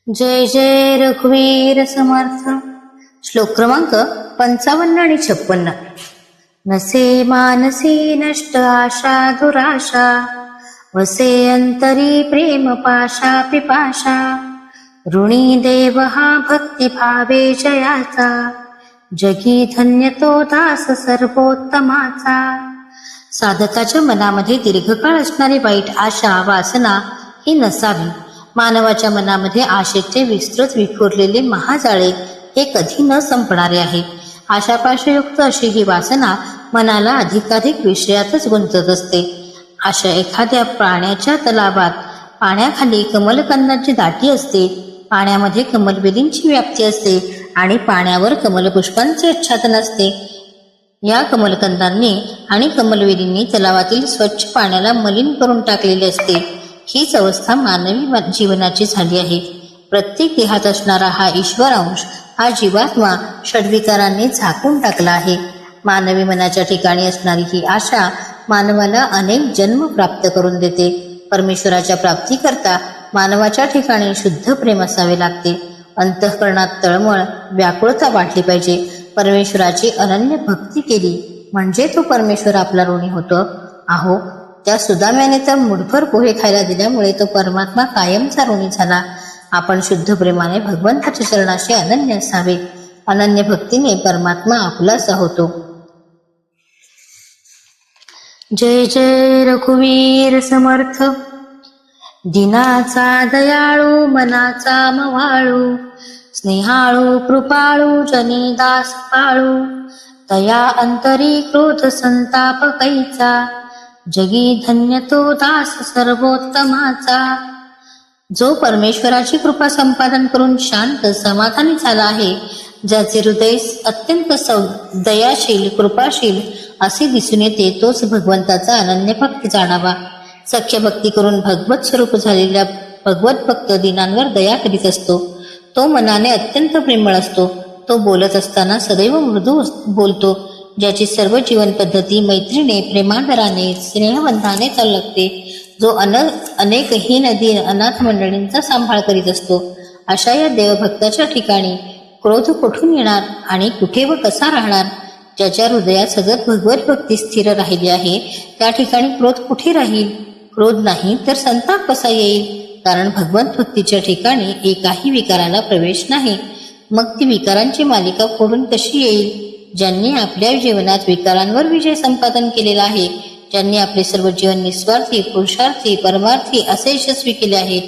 जय जय रघुवीर समर्थ. श्लोक क्रमांक 55 आणि 56. नसे मानसी नष्ट आशा दुराशा, वसे अंतरी प्रेम पाशा पिपाशा, ऋणी देव हा भक्ती भावे जयाचा, जगी धन्य तो दास सर्वोत्तमाचा. साधकाच्या मनामध्ये दीर्घकाळ असणारी वाईट आशा वासना ही नसावी. मानवाच्या मनामध्ये आशेचे विस्तृत विखुरलेले महाजाळे हे कधी न संपणारे आहे. आशापाशयुक्त अशी ही वासना मनाला अधिकाधिक विषयातच गुंतत असते. अशा एखाद्या पाण्याच्या तलावात पाण्याखाली कमलकंदाची दाटी असते, पाण्यामध्ये कमलवेलींची व्याप्ती असते आणि पाण्यावर कमलपुष्पांचे आच्छादन असते. या कमलकंदांनी आणि कमलवेलींनी तलावातील स्वच्छ पाण्याला मलिन करून टाकलेले असते. हीच अवस्था मानवी जीवनाची झाली आहे. प्रत्येक देहात असणारा हा ईश्वर अंश, हा जीवात्मा षड्विकारांनी झाकून टाकला आहे. मानवी मनाच्या ठिकाणी असणारी ही आशा मानवाला अनेक जन्म प्राप्त करून देते. परमेश्वराच्या प्राप्तीकरता मानवाच्या ठिकाणी शुद्ध प्रेम असावे लागते. अंतःकरणात तळमळ व्याकुळता वाटली पाहिजे. परमेश्वराची अनन्य भक्ती केली म्हणजे तो परमेश्वर आपला ऋणी होतो. अहो, त्या सुदाम्याने तर मुठभर पोहे खायला दिल्यामुळे तो परमात्मा कायमचा ऋणी झाला. आपण शुद्ध प्रेमाने भगवंताच्या चरणाशी अनन्य असावे. अनन्य भक्तीने परमात्मा आपलासा होतो. जय जय रघुवीर समर्थ. दिनाचा दयाळू मनाचा मवाळू, स्नेहाळू कृपाळू जनी दास पाळू, तया अंतरी क्रोध संताप कैचा, जगी धन्य तो दास सर्वोत्तमाचा. जो परमेश्वराची कृपा संपादन करून शांत समाधानी झाला आहे, ज्याचे हृदय अत्यंत दयाशील कृपाशील असे दिसून येते, तोच भगवंताचा अनन्य भक्ती जाणावा. सख्य भक्ती करून भगवत स्वरूप झालेल्या भगवत भक्त दिनांवर दया करीत असतो. तो मनाने अत्यंत प्रेमळ असतो. तो बोलत असताना सदैव मृदू बोलतो. ज्याची सर्व जीवन पद्धती मैत्रीने प्रेमादराने स्नेहबंधाने चालू लागते. जो अनेक हीन दीन अनाथ मंडळींचा सांभाळ करीत असतो. अशा या देवभक्ताच्या ठिकाणी क्रोध कुठून येणार आणि कुठे व कसा राहणार? ज्याच्या हृदयात सतत भगवत भक्ती स्थिर राहिली आहे, त्या ठिकाणी क्रोध कुठे राहील? क्रोध नाही तर संताप कसा येईल? कारण भगवत भक्तीच्या ठिकाणी एकाही विकाराला प्रवेश नाही. मग ती विकारांची मालिका फोडून कशी येईल? ज्यांनी आपल्या जीवनात विकारांवर विजय संपादन केलेला आहे, ज्यांनी आपले सर्व जीवन निस्वार्थी पुरुषार्थी परमार्थी असे यशस्वी केले आहे,